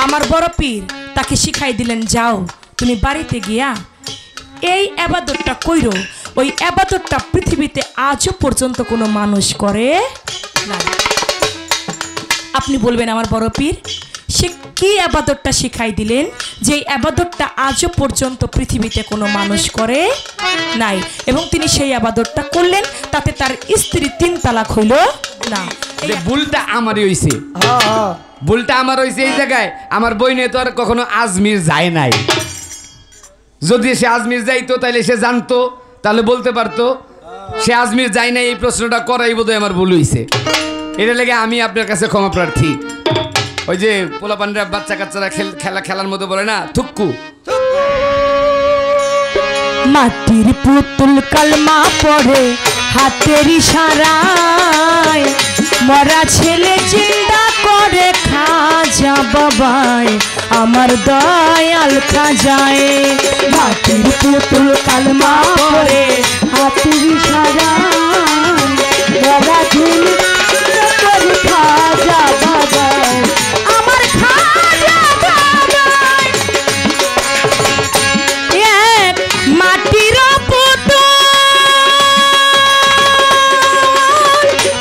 আমার বড় পীর তাকে শিখাই দিলেন, যাও তুমি বাড়িতে গিয়া এই ইবাদতটা কইরো। ওই ইবাদতটা পৃথিবীতে আজও পর্যন্ত কোনো মানুষ করে না। আপনি বলবেন আমার বড় পীর সে কি ইবাদতটা শিখাই দিলেন যে ইবাদতটা আজও পর্যন্ত পৃথিবীতে কোনো মানুষ করে নাই, এবং তিনি সেই ইবাদতটা করলেন, তাতে তার স্ত্রী 3 তালাক হইল না। যে ভুলটা আমারই হইছে, ভুলটা আমার হইছে এই জায়গায়। আমার বইনে তো আর কখনো আজমির যায় নাই। যদি সে আজমির যাইতো তাহলে সে জানতো, তাহলে বলতে পারতো। সে আজমির যায় নাই, এই প্রশ্নটা করাই বোধহয় আমার ভুল হইছে। এটা লেগে আমি আপনার কাছে ক্ষমা প্রার্থী। ওই যে পোলাপানরা বাচ্চা কাচ্চারা খেলার মতো বলে না, থুক্কু। মাটির পুতুল কালমা পড়ে হাতের ইশারায়, মরা ছেলে জিন্দা করে খাজা বাবাই আমার দয়াল খাজায়। মাটির পুতুল কালমা পড়ে হাতের ইশারায়, মরা ছেলে করে খাজা বাবাই আমার খাজা বাবাই। এক মাটির পুতুল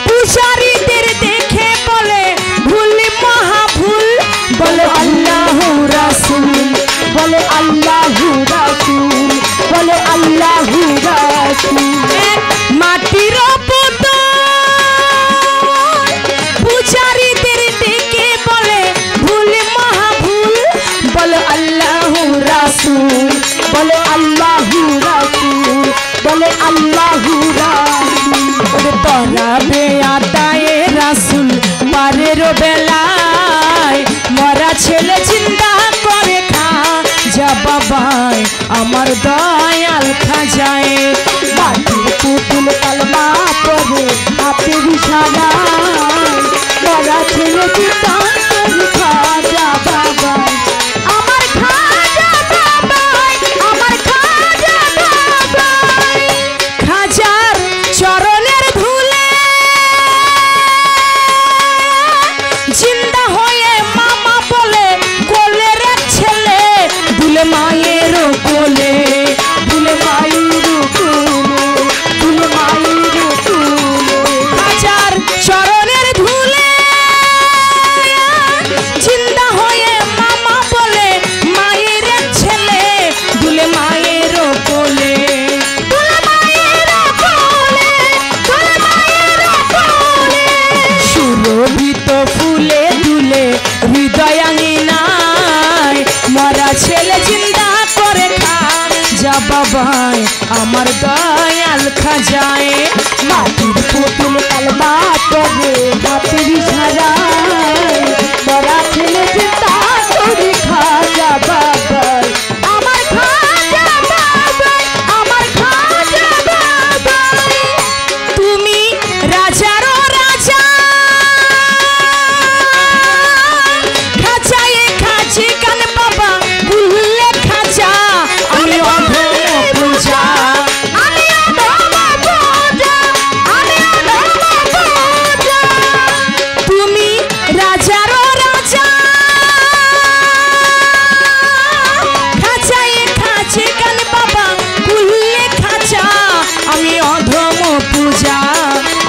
পূজারীদের দেখে বলে ভুল মহাভুল, বলে আল্লাহু রাসূল, বলে আল্লাহু রাসূল, বলে আল্লাহু রাসূল। এক মাটির পূজারীদের দেখে বলে ভুল মহাভুল, বলে আল্লাহু রাসূল, বলে আল্লাহু রাসূল, বলে আল্লাহু রাসূল। ওরে পরাবে আদায়ে রাসূল পারের বেলায়, মরা ছেলে জিন্দা করে খাজা বাবাই আমার দয়াল খাজায়। মাটির পুতুল কালমা পড়ে হাতের ইশারায়, মরা ছেলে জিন্দা করে খাজা বাবাই আমার খাজা বাবাই আমার খাজা বাবাই। খাজার চরণের ধুলে জিন্দা হয়ে মামা বলে কোলের এক ছেলে, দুলে মায়ের কোলে, দুলে মায়ের কোলে, দুলে মায়ের কোলে। খাজার চরণের ধুলে জিন্দা হয়ে মামা বলে মায়ের এক ছেলে, দুলে মায়ের কোলে, দুলে মায়ের কোলে, দুলে মায়ের কোলে। সুরভিত ফুলে দুলে হৃদয়াঙ্গিনায়, মরা ছেলে জিন্দা করে খাজা বাবাই আমার দয়াল খাজায়। মাটির পুতুল কালমা পড়ে হাতের ইশারায়, মরা ছেলে জিন্দা করে খাজা বাবাই আমার খাজা বাবাই আমার খাজা বাবাই। তুমি রাজারও রাজা, খাজায়ে খাজি কান বাবা ভুললে খাজা, আমি অধম পূজা, আমি অধম পূজা, আমি অধম পূজা। তুমি রাজারও রাজা, খাজায়ে খাজি কান বাবা ভুললে খাজা, আমি অধম পূজা,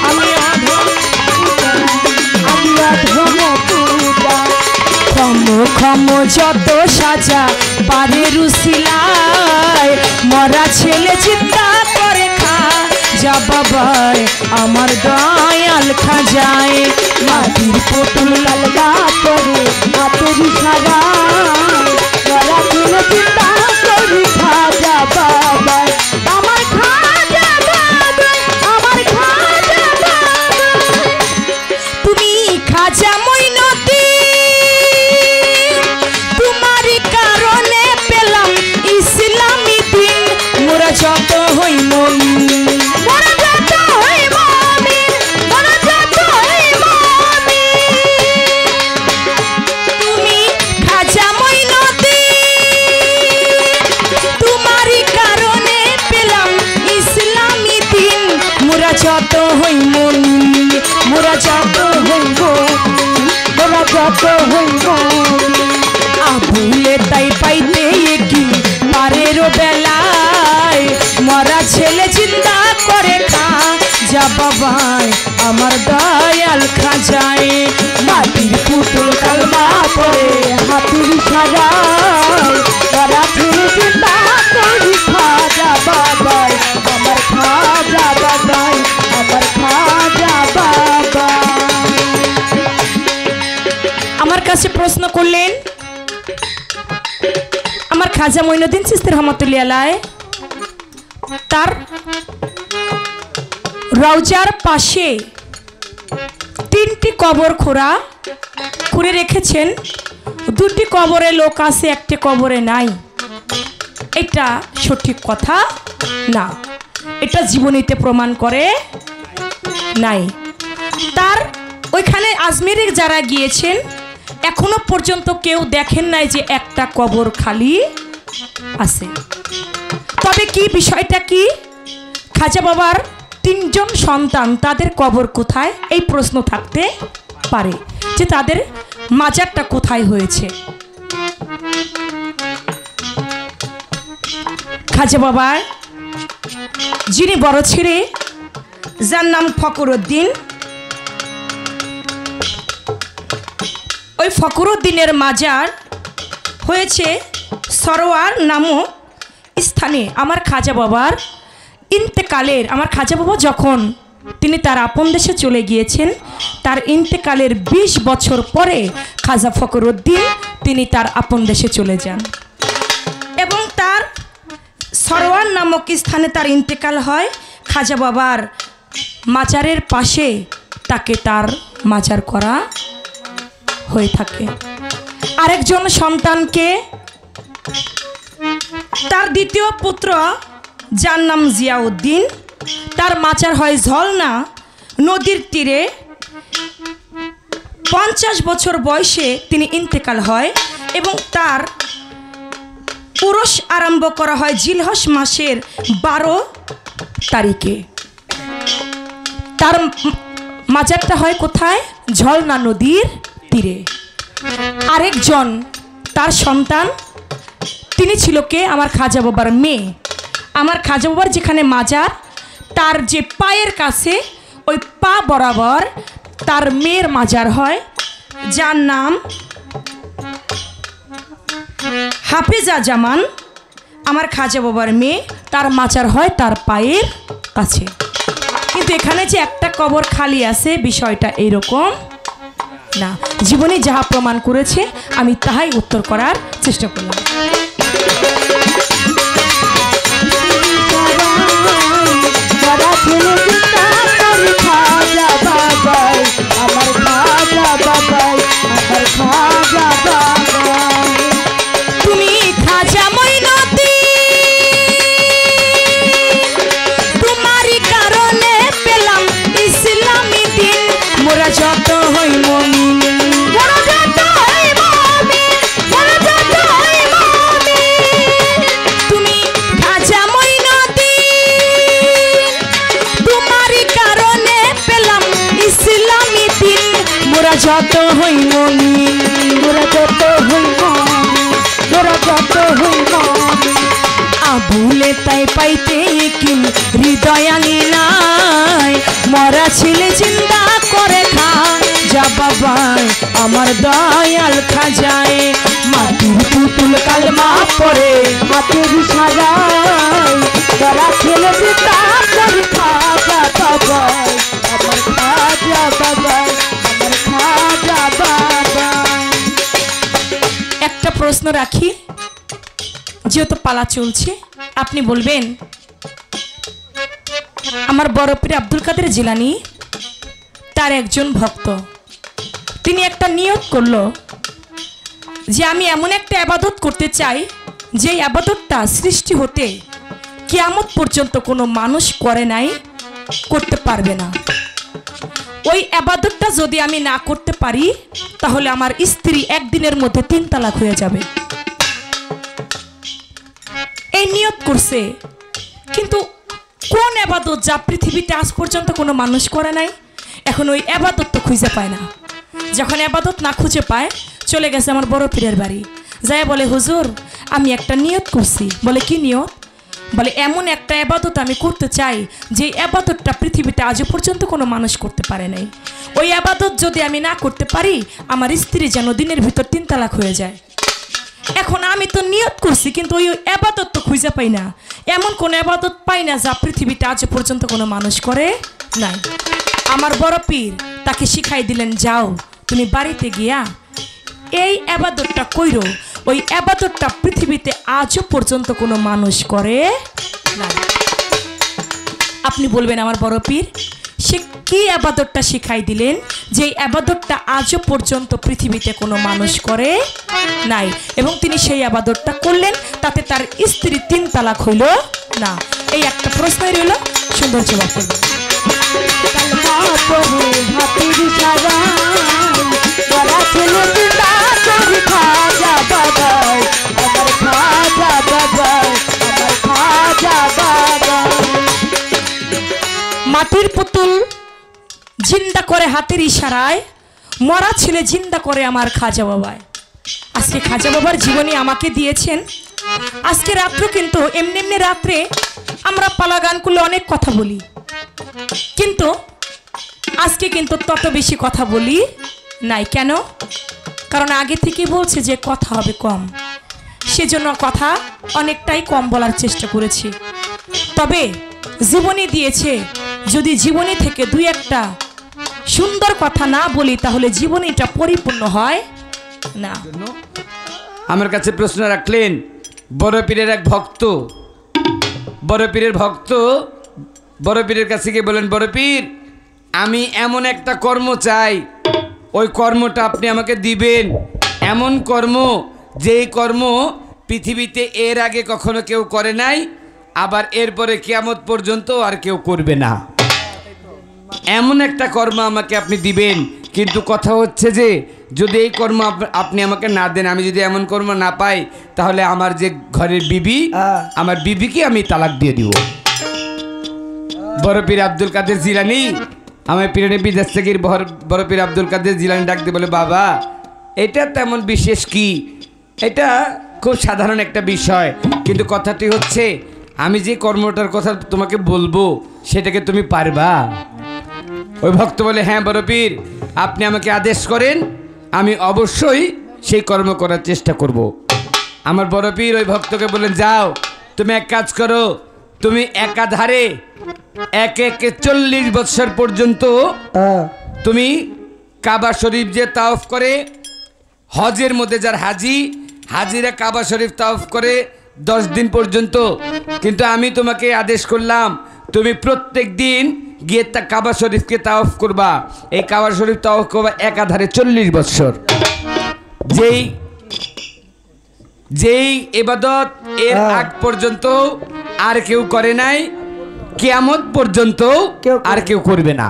আমি অধম পূজা, আমি অধম পূজা। ক্ষম ক্ষম যত সাজা পারে রুসিলায়, মরা ছেলে চিন্তা করে খাজা বাবাই আমার দয়াল খাজায়। মাটির পুতুল কালমা পড়ে হাতের ইশারায়, মরা ছেলে চিন্তা করে খাজা বাবাই আমার খাজা বাবাই আমার খাজা বাবাই। তুমি খাজা মঈনুদ্দিন, তোমারই কারণে পেলাম ইসলামী দিন, মোরা যত হই মুমিন, মোরা যত হই মুমিন, মোরা যত হই মুমিন। তুমি খাজা মঈনুদ্দিন, তোমারই কারণে পেলাম ইসলামী দিন, মোরা যত হই মুমিন, মোরা যত হই মুমিন, মোরা যত হই মুমিন। আমার দয়াল খাজায় মাটির পুতুল কালমা পড়ে হাতের সাজায় তারা ছেড়ে চিন্তা করি খাজা বাবাই আমার খাজা বাবাই আমার খাজা বাবা। আমার কাছে প্রশ্ন করলেন আমার খাজা মঈনুদ্দিন চিশতি রহমাতুল্লাহ আলাইহি তার রওজার পাশে 3টি কবর খুঁড়ে রেখেছেন, 2টি কবরে লোক আছে, 1টি কবরে নাই। এটা সঠিক কথা না, এটা জীবনীতে প্রমাণ করে নাই। তার ওইখানে আজমিরে যারা গিয়েছেন এখনো পর্যন্ত কেউ দেখেন নাই যে একটা কবর খালি আছে। তবে কি বিষয়টা কি, খাজা বাবার 3জন সন্তান তাদের কবর কোথায়, এই প্রশ্ন থাকতে পারে যে তাদের মাজারটা কোথায় হয়েছে। খাজা বাবার যিনি বড় ছেলে যার নাম ফখরুদ্দিন, ওই ফখরুদ্দিনের মাজার হয়েছে সরোয়ার নামক স্থানে। আমার খাজা বাবার ইন্তেকালের, আমার খাজা বাবা যখন তিনি তার আপন দেশে চলে গিয়েছেন, তার ইন্তেকালের 20 বছর পরে খাজা ফখরুদ্দিন তিনি তার আপন দেশে চলে যান এবং তার সরোয়ার নামক স্থানে তার ইন্তেকাল হয়। খাজা বাবার মাজারের পাশে তাকে তার মাজার করা হয়ে থাকে। আরেকজন সন্তানকে তার দ্বিতীয় পুত্র যার নাম জিয়াউদ্দিন, তার মাজার হয় ঝলনা নদীর তীরে। 50 বছর বয়সে তিনি ইন্তেকাল হয় এবং তার উরস আরম্ভ করা হয় জিলহজ মাসের 12 তারিখে। তার মাজারটা হয় কোথায়, ঝলনা নদীর তীরে। আরেকজন তার সন্তান তিনি ছিল কে, আমার খাজা বাবার মেয়ে। আমার খাজা বাবার যেখানে মাজার তার যে পায়ের কাছে ওই পা বরাবর তার মেয়ের মাজার হয়, যার নাম হাফেজা জামান। আমার খাজা বাবার মেয়ে, তার মাজার হয় তার পায়ের কাছে। কিন্তু এখানে যে একটা কবর খালি আছে বিষয়টা এইরকম না, জীবনে যাহা প্রমাণ করেছে আমি তাহাই উত্তর করার চেষ্টা করলাম। তুমি খাজা মঈনুদ্দিন, তোমারই কারণে পেলাম ইসলামী দিন, মোরা যত হই মুমিন, মোরা যত হই মুমিন, মোরা যত হই মুমিন। তুমি খাজা মঈনুদ্দিন, তোমারই কারণে পেলাম ইসলামী দিন, মোরা যত হই মুমিন, মোরা যত হই মুমিন, মোরা যত হই মুমিন। আবুলে তাই পাইতে কিন হৃদয়ানি নাই, মরা ছেলে জিন্দা করে খা যা বাবাই আমার দয়াল খাজায় মাটির পুতুল কালমা পড়ে হাতের সাজায় মরা ছেলে জিন্দা করে খা যা বাবাই আমার খাজা বাবাই আমার খাজা বাবাই। একটা প্রশ্ন রাখি, যেহেতু পালা চলছে আপনি বলবেন, আমার বড় পীর আব্দুল কাদের জিলানী তার একজন ভক্ত, তিনি একটা নিয়ত করলো যে আমি এমন একটা ইবাদত করতে চাই যে ইবাদতটা সৃষ্টি হতে কিয়ামত পর্যন্ত কোনো মানুষ করে নাই, করতে পারবে না। ওই ইবাদতটা যদি আমি না করতে পারি তাহলে আমার স্ত্রী একদিনের মধ্যে 3 তালাক হয়ে যাবে। এই নিয়ত করছে, কিন্তু কোন ইবাদত যা পৃথিবীতে আজ পর্যন্ত কোনো মানুষ করে নাই, এখন ওই ইবাদত তো খুঁজে পায় না। যখন ইবাদত না খুঁজে পায় চলে গেছে আমার বড় পীরের বাড়ি, যায় বলে হুজুর আমি একটা নিয়ত করছি। বলে কি নিয়ত? বলে এমন একটা ইবাদত আমি করতে চাই যে ইবাদতটা পৃথিবীতে আজও পর্যন্ত কোনো মানুষ করতে পারে নাই। ওই ইবাদত যদি আমি না করতে পারি আমার স্ত্রী যেন দিনের ভিতর 3 তালাক হয়ে যায়। এখন আমি তো নিয়ত করছি কিন্তু ওই ইবাদত তো খুঁজে পাই না, এমন কোন ইবাদত পাই না যা পৃথিবীতে আজও পর্যন্ত কোনো মানুষ করে নাই। আমার বড় পীর তাকে শিখাই দিলেন, যাও তুমি বাড়িতে গিয়া এই ইবাদতটা কইরো, ওই ইবাদতটা পৃথিবীতে আজও পর্যন্ত কোনো মানুষ করে নাই। আপনি বলবেন আমার বড় পীর সে কি ইবাদতটা শিখাই দিলেন যে ইবাদতটা আজও পর্যন্ত পৃথিবীতে কোনো মানুষ করে নাই, এবং তিনি সেই ইবাদতটা করলেন, তাতে তার স্ত্রী 3 তালাক হইল না। এই একটা প্রশ্নই রইল, সুন্দর জবাব করবেন। মাটির পুতুল জিন্দা করে হাতের ইশারায়, মরা ছেলে জিন্দা করে আমার খাজা বাবায়। আজকে খাজা বাবার জীবনী আমাকে দিয়েছেন। আজকে রাত্রে কিন্তু এমনি এমনি রাত্রে আমরা পালা গান করলে অনেক কথা বলি, কিন্তু আজকে কিন্তু তত বেশি কথা বলি নাই। কেন? কারণ আগে থেকেই বলছে যে কথা হবে কম, সেজন্য কথা অনেকটাই কম বলার চেষ্টা করেছি। তবে জীবনী দিয়েছে, যদি জীবনী থেকে 2-1টা সুন্দর কথা না বলি তাহলে জীবনীটা পরিপূর্ণ হয় না। আমার কাছে প্রশ্ন রাখলেন বড় পীরের এক ভক্ত, বড় পীরের ভক্ত বড় পীরের কাছে গিয়ে বলেন, বড় পীর আমি এমন একটা কর্ম চাই, ওই কর্মটা আপনি আমাকে দিবেন। এমন কর্ম যেই কর্ম পৃথিবীতে এর আগে কখনো কেউ করে নাই, আবার এরপরে কিয়ামত পর্যন্ত আর কেউ করবে না। এমন একটা কর্ম আমাকে আপনি দিবেন, কিন্তু কথা হচ্ছে যে যদি এই কর্ম আপনি আমাকে না দেন, আমি যদি এমন কর্ম না পাই, তাহলে আমার যে ঘরের বিবি, আমার বিবিকে আমি তালাক দিয়ে দিব। বড় পীর আব্দুল কাদের জিলানী, আমার পীরানি বিদাস্তাগীর বড় পীর আব্দুল কাদের জিলানী ডাকতে বলে, বাবা এটা তেমন বিশেষ কি, এটা খুব সাধারণ একটা বিষয়, কিন্তু কথাটি হচ্ছে আমি যে কর্মটার কথা তোমাকে বলবো সেটাকে তুমি পারবা? ওই ভক্ত বলে, হ্যাঁ বড় পীর আপনি আমাকে আদেশ করেন, আমি অবশ্যই সেই কর্ম করার চেষ্টা করব। আমার বড় পীর ওই ভক্তকে বলেন, যাও তুমি এক কাজ করো, তুমি একাধারে একে 40 বছর পর্যন্ত তুমি কাবা শরীফ যে তাওয়াফ করে, হজের মধ্যে যার হাজিরা কাবা শরীফ তাওয়াফ করে 10 দিন পর্যন্ত, কিন্তু আমি তোমাকে আদেশ করলাম তুমি প্রত্যেক দিন গিয়ে কাবা শরীফকে তাওয়াফ করবা। এই কাবা শরীফ তাওয়াফ করবা একাধারে 40 বছর। যেই ইবাদত এর আগ পর্যন্ত আর কেউ করে নাই, কিয়ামত পর্যন্ত আর কেউ করবে না।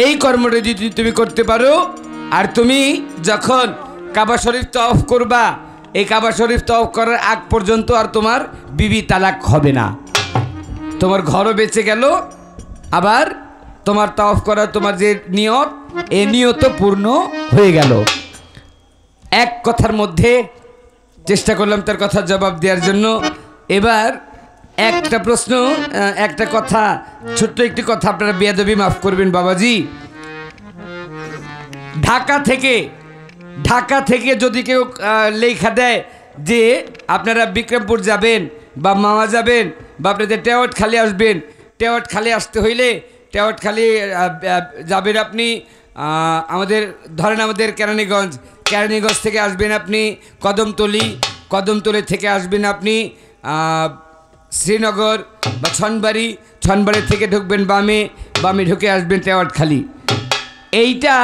এই কর্মটা যদি তুমি করতে পারো, আর তুমি যখন কাবা শরীফ তাওয়াফ করবা, এই কাবা শরীফ তাওয়াফ করার আগ পর্যন্ত আর তোমার বিবি তালাক হবে না, তোমার ঘরও বেঁচে গেল, আবার তোমার তাওয়াফ করার তোমার যে নিয়ত, এই নিয়ত পূর্ণ হয়ে গেল। এক কথার মধ্যে চেষ্টা করলাম তার কথার জবাব দেওয়ার জন্য। এবার একটা প্রশ্ন, একটা কথা, ছোট্ট একটি কথা, আপনারা বেয়াদবি মাফ করবেন বাবাজি। ঢাকা থেকে যদি কেউ লেখা দেয় যে আপনারা বিক্রমপুর যাবেন বা মাওয়া যাবেন বা আপনাদের টেওয়াটখালী আসবেন, টেওয়াটখালী আসতে হইলে টেওয়াটখালী যাবেন আপনি আমাদের ধরেন আমাদের কেরানীগঞ্জ থেকে আসবেন আপনি কদমতলি থেকে আসবেন আপনি শ্রীনগর বা ছনবাড়ি থেকে ঢুকবেন বামে ঢুকে আসবেন টেওয়াটখালী। এইটা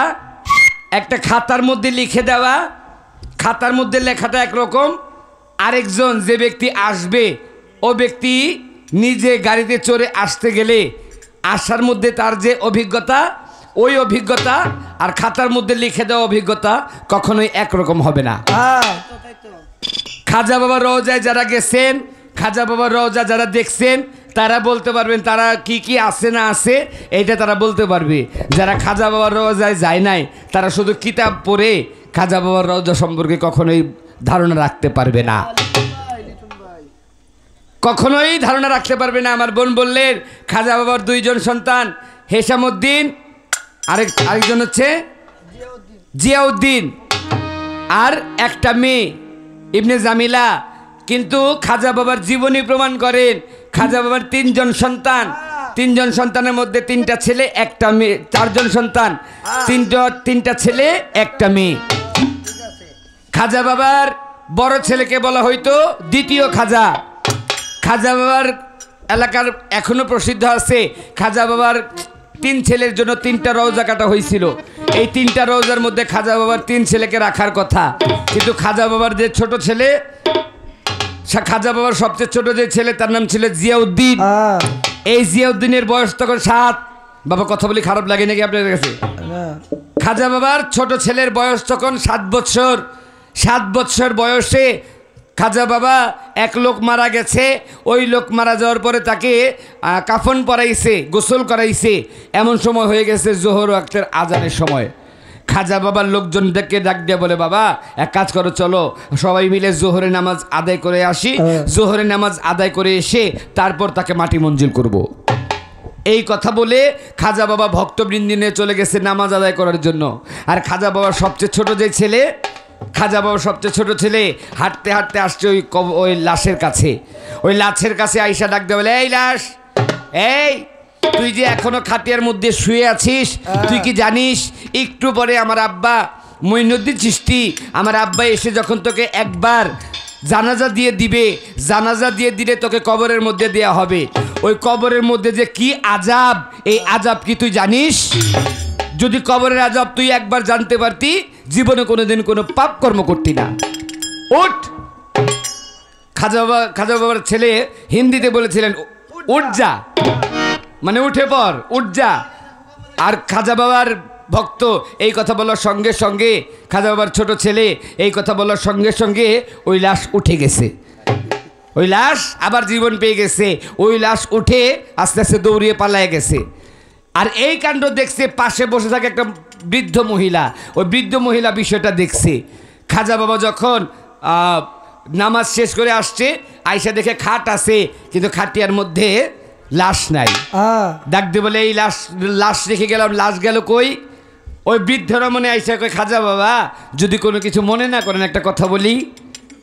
একটা খাতার মধ্যে লিখে দেওয়া, খাতার মধ্যে লেখাটা একরকম, আরেকজন যে ব্যক্তি আসবে ও ব্যক্তি নিজে গাড়িতে চড়ে আসতে গেলে আসার মধ্যে তার যে অভিজ্ঞতা, ওই অভিজ্ঞতা আর খাতার মধ্যে লিখে দেওয়া অভিজ্ঞতা কখনোই একরকম হবে না। খাজা বাবার রওজায় যারা গেছেন, খাজা বাবার রওজা যারা দেখছেন, তারা বলতে পারবেন তারা কি আছে না আছে, এইটা তারা বলতে পারবে। যারা খাজা বাবার রওজায় যায় নাই, তারা শুধু কিতাব পড়ে খাজা বাবার রওজা সম্পর্কে কখনোই ধারণা রাখতে পারবে না। কখনোই ধারণা রাখতে পারবে না। আমার বোন বললেন খাজা বাবার দুইজন সন্তান, হেসামউদ্দিন, আরেকজন হচ্ছে জিয়াউদ্দিন, আর একটা মেয়ে ইবনে জামিলা। কিন্তু খাজা বাবার জীবনী প্রমাণ করেন খাজা বাবার তিনজন সন্তান, তিনজন সন্তানের মধ্যে তিনটা ছেলে একটা মেয়ে, চারজন সন্তান, তিনটা ছেলে একটা মেয়ে। খাজা বাবার বড় ছেলেকে বলা হইতো দ্বিতীয় খাজা। খাজা বাবার এলাকার এখনো প্রসিদ্ধ আছে, খাজা বাবার 3 ছেলের জন্য 3টা রওজা কাটা হয়েছিল। এই 3টা রওজার মধ্যে খাজা বাবার 3 ছেলেকে রাখার কথা, কিন্তু খাজা বাবার যে ছোট ছেলে, খাজা বাবার সবচেয়ে ছোট যে ছেলে তার নাম ছিল জিয়াউদ্দিন। এই জিয়াউদ্দিনের বয়স তখন 7। বাবা কথা বলি খারাপ লাগে নাকি আপনাদের কাছে? খাজা বাবার ছোট ছেলের বয়স তখন 7 বছর। 7 বছর বয়সে খাজা বাবা এক লোক মারা গেছে। ওই লোক মারা যাওয়ার পরে তাকে কাফন পরাইছে, গোসল করাইছে। এমন সময় হয়ে গেছে জোহর ওয়াক্তের আজানের সময়। খাজা বাবার লোকজনদেরকে ডাক দিয়ে বলে, বাবা এক কাজ করো, চলো সবাই মিলে জোহরে নামাজ আদায় করে আসি। জোহরে নামাজ আদায় করে এসে তারপর তাকে মাটি মঞ্জিল করব। এই কথা বলে খাজা বাবা ভক্তবৃন্দ নিয়ে চলে গেছে নামাজ আদায় করার জন্য। আর খাজা বাবার সবচেয়ে ছোট যে ছেলে, খাজা বাবার সবচেয়ে ছোট ছেলে হাঁটতে হাঁটতে আসছে ওই লাশের কাছে। ওই লাশের কাছে আইসা ডাক দিয়ে বলে, এই লাশ, এই তুই যে এখনো খাটিয়ার মধ্যে শুয়ে আছিস, তুই কি জানিস একটু পরে আমার আব্বা মঈনুদ্দিন চিশতি, আমার আব্বা এসে যখন তোকে একবার জানাজা দিয়ে দিবে, জানাজা দিয়ে দিলে তোকে কবরের মধ্যে দেয়া হবে। ওই কবরের মধ্যে যে কি আজাব, এই আজাব কি তুই জানিস? যদি কবরের আজাব তুই একবার জানতে পারতি, জীবনে কোনোদিন কোনো পাপ কর্ম করতি না। উঠ। খাজা বাবার ছেলে হিন্দিতে বলেছিলেন উঠ যা, মানে উঠে পর, উঠ যা। আর খাজা বাবার ভক্ত এই কথা বলার সঙ্গে সঙ্গে, খাজা বাবার ছোট ছেলে এই কথা বলার সঙ্গে সঙ্গে ওই লাশ উঠে গেছে। ওই লাশ আবার জীবন পেয়ে গেছে। ওই লাশ উঠে আস্তে আস্তে দৌড়িয়ে পালায় গেছে। আর এই কাণ্ড দেখছে পাশে বসে থাকে একটা বৃদ্ধ মহিলা। ওই বৃদ্ধ মহিলা বিষয়টা দেখছে। খাজা বাবা যখন নামাজ শেষ করে আসছে, আয়সা দেখে খাট আছে, কিন্তু খাটিয়ার মধ্যে লাশ নাই। ডাক দিয়ে বলে, এই লাশ রেখে গেলাম, লাশ গেল কই? ওই বৃদ্ধরা মনে আইসা কই, খাজা বাবা যদি কোনো কিছু মনে না করেন একটা কথা বলি।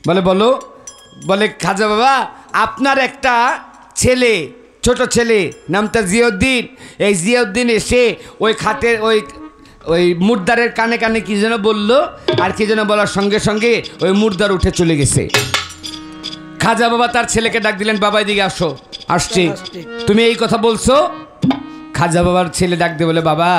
বলে বলো। বলে, খাজা বাবা আপনার একটা ছেলে, ছোট ছেলে, নামটা জিয়াউদ্দিন। এই জিয়াউদ্দিন এসে ওই খাটের ওই মুর্দারের কানে কানে কি যেন বললো, আর কি যেন বলার সঙ্গে সঙ্গে ওই মুর্দার উঠে চলে গেছে। খাজা বাবা তার ছেলেকে ডাক দিলেন, বাবা এদিকে আসো। আসছে। তুমি এই কথা বলছো? খাজা বাবার ছেলে ডাক দিয়ে বলে, বাবা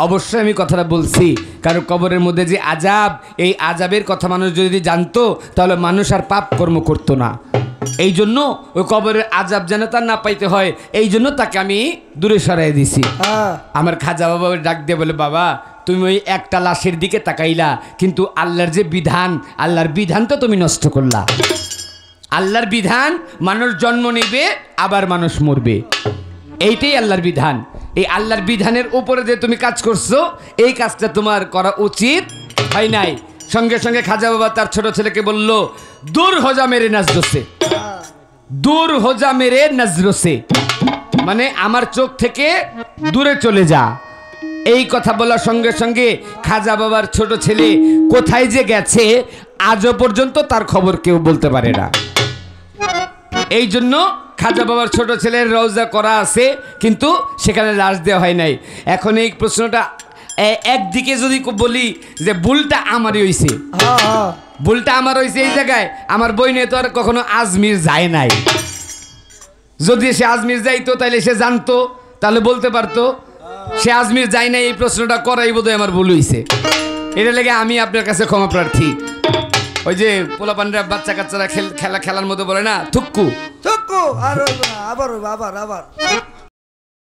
অবশ্যই আমি কথাটা বলছি, কারণ কবরের মধ্যে যে আজাব, এই আজাবের কথা মানুষ যদি জানতো তাহলে মানুষ আর পাপ কর্ম করতো না। এই জন্য ওই কবরের আজাব যেন তার না পাইতে হয়, এই জন্য তাকে আমি দূরে সরাই দিছি। আমার খাজা বাবা ডাক দিয়ে বলে, বাবা তুমি ওই একটা লাশের দিকে তাকাইলা, কিন্তু আল্লাহর যে বিধান, আল্লাহর বিধান তো তুমি নষ্ট করলা। আল্লাহর বিধান, মানুষ জন্ম নেবে আবার মানুষ মরবে, এইটাই আল্লাহর বিধান। এই আল্লাহর বিধানের উপরে যে তুমি কাজ করছো, এই কাজটা তোমার করা উচিত হয় নাই। সঙ্গে সঙ্গে খাজা বাবা তার ছোট ছেলেকে বলল, দূর হোজা মেরে নজরসে, দূর হোজা মেরে নজরসে, মানে আমার চোখ থেকে দূরে চলে যা। এই কথা বলার সঙ্গে সঙ্গে খাজা বাবার ছোট ছেলে কোথায় যে গেছে আজও পর্যন্ত তার খবর কেউ বলতে পারে না। এই জন্য খাজা বাবার ছোট ছেলের রওজা করা আছে, কিন্তু সেখানে লাশ দেওয়া হয় নাই। এখন এই প্রশ্নটা একদিকে যদি বলি যে ভুলটা আমারই হয়েছে, ভুলটা আমার হয়েছে এই জায়গায়, আমার বইনে তো আর কখনো আজমির যায় নাই। যদি সে আজমির যাইতো তাহলে সে জানতো, তাহলে বলতে পারতো। সে আজমির যায় নাই, এই প্রশ্নটা করাই বোধহয় আমার ভুল হয়েছে। এটা লেগে আমি আপনার কাছে ক্ষমা প্রার্থী। ওই যে পোলাপানরা বাচ্চা কাচ্চারা খেলার মধ্যে বলে না, থুক্কু থুক্কু, আর আবার